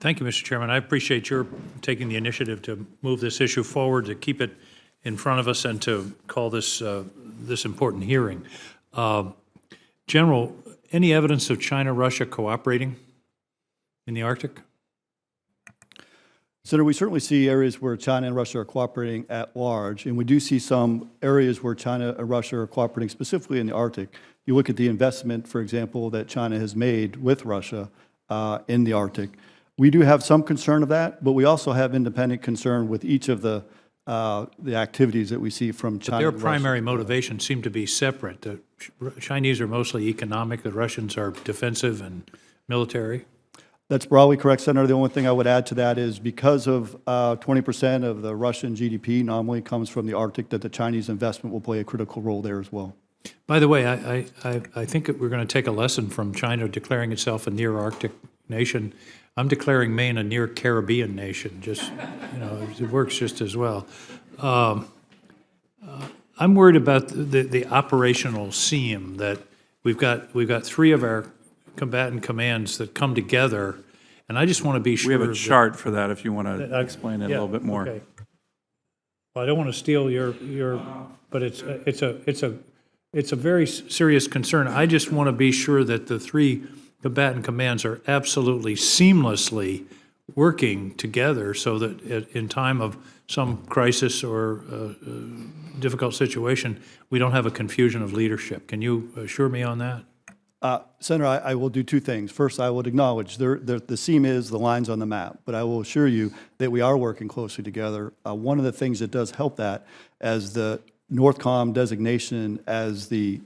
Thank you, Mr. Chairman. I appreciate your taking the initiative to move this issue forward, to keep it in front of us, and to call this this important hearing. General, any evidence of China-Russia cooperating in the Arctic? Senator, we certainly see areas where China and Russia are cooperating at large, and we do see some areas where China and Russia are cooperating specifically in the Arctic. You look at the investment, for example, that China has made with Russia in the Arctic. We do have some concern of that, but we also have independent concern with each of the activities that we see from China. But their primary motivations seem to be separate. The Chinese are mostly economic, the Russians are defensive and military. That's broadly correct, Senator. The only thing I would add to that is because of 20% of the Russian GDP nominally comes from the Arctic, that the Chinese investment will play a critical role there as well. By the way, I think that we're going to take a lesson from China declaring itself a near Arctic nation. I'm declaring Maine a near Caribbean nation. Just, you know, it works just as well. I'm worried about the operational seam that we've got three of our combatant commands that come together, and I just want to be sure. We have a chart for that if you want to explain it a little bit more. Okay. Well, I don't want to steal your, but it's a very serious concern. I just want to be sure that the three combatant commands are absolutely seamlessly working together so that in time of some crisis or difficult situation, we don't have a confusion of leadership. Can you assure me on that? Senator, I will do two things. First, I would acknowledge the seam is the lines on the map, but I will assure you that we are working closely together. One of the things that does help that, as the NORTHCOM designation as the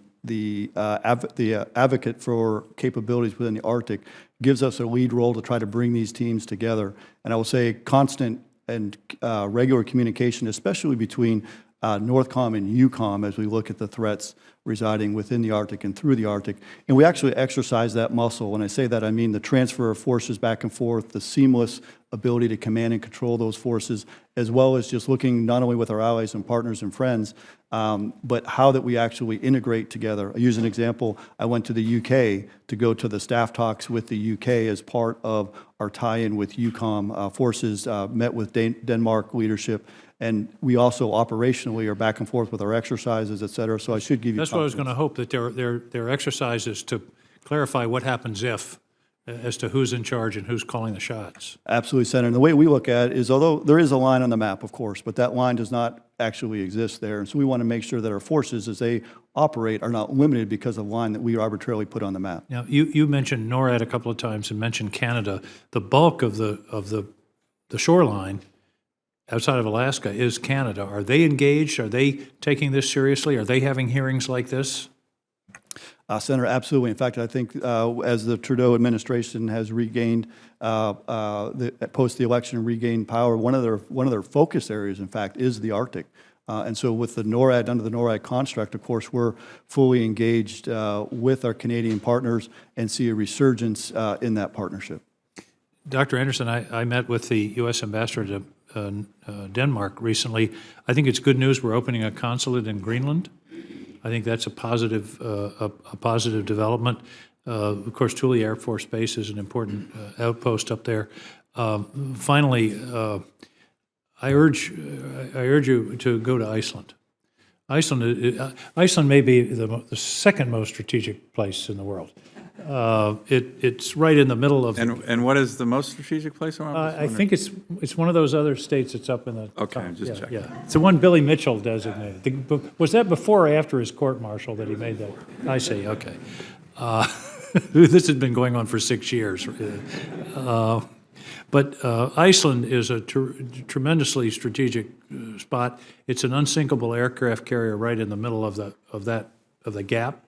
advocate for capabilities within the Arctic, gives us a lead role to try to bring these teams together. And I will say constant and regular communication, especially between NORTHCOM and EUCOM, as we look at the threats residing within the Arctic and through the Arctic. And we actually exercise that muscle. When I say that, I mean the transfer of forces back and forth, the seamless ability to command and control those forces, as well as just looking not only with our allies and partners and friends, but how that we actually integrate together. I use an example. I went to the UK to go to the staff talks with the UK as part of our tie-in with EUCOM forces, met with Denmark leadership, and we also operationally are back and forth with our exercises, et cetera. So I should give you That's what I was going to hope, that their exercises to clarify what happens if, as to who's in charge and who's calling the shots. Absolutely, Senator. And the way we look at it is, although there is a line on the map, of course, but that line does not actually exist there. And so we want to make sure that our forces, as they operate, are not limited because of a line that we arbitrarily put on the map. Now, you mentioned NORAD a couple of times and mentioned Canada. The bulk of the shoreline outside of Alaska is Canada. Are they engaged? Are they taking this seriously? Are they having hearings like this? Senator, absolutely. In fact, I think as the Trudeau administration has regained, post the election, regained power, one of their focus areas, in fact, is the Arctic. And so with the NORAD, under the NORAD construct, of course, we're fully engaged with our Canadian partners and see a resurgence in that partnership. Dr. Anderson, I met with the U.S. ambassador to Denmark recently. I think it's good news we're opening a consulate in Greenland. I think that's a positive development. Of course, Thule Air Force Base is an important outpost up there. Finally, I urge you to go to Iceland. Iceland may be the second most strategic place in the world. It's right in the middle of. And what is the most strategic place? I think it's one of those other states that's up in the. Okay, top. just checking. Yeah, it's the one Billy Mitchell designated. Was that before or after his court-martial that he made that? I see. Okay. This has been going on for 6 years. But Iceland is a tremendously strategic spot. It's an unsinkable aircraft carrier right in the middle of the gap,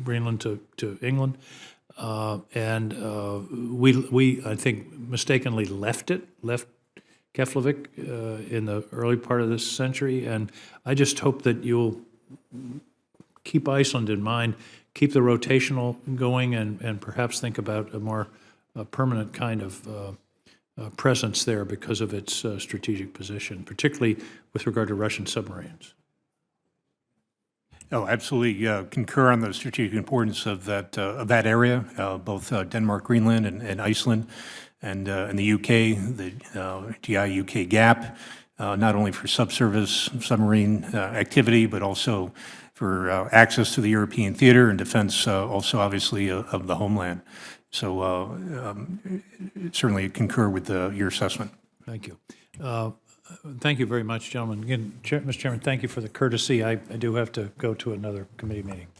Greenland to England, and we I think mistakenly left Keflavik in the early part of this century, and I just hope that you'll keep Iceland in mind, keep the rotational going, and perhaps think about a more permanent kind of presence there because of its strategic position, particularly with regard to Russian submarines. Oh, absolutely concur on the strategic importance of that area, both Denmark, Greenland, and Iceland. And in the UK, the GI UK GAP, not only for subsurface submarine activity, but also for access to the European theater and defense, also obviously of the homeland. So certainly concur with your assessment. Thank you. Thank you very much, gentlemen. Again, Mr. Chairman, thank you for the courtesy. I do have to go to another committee meeting.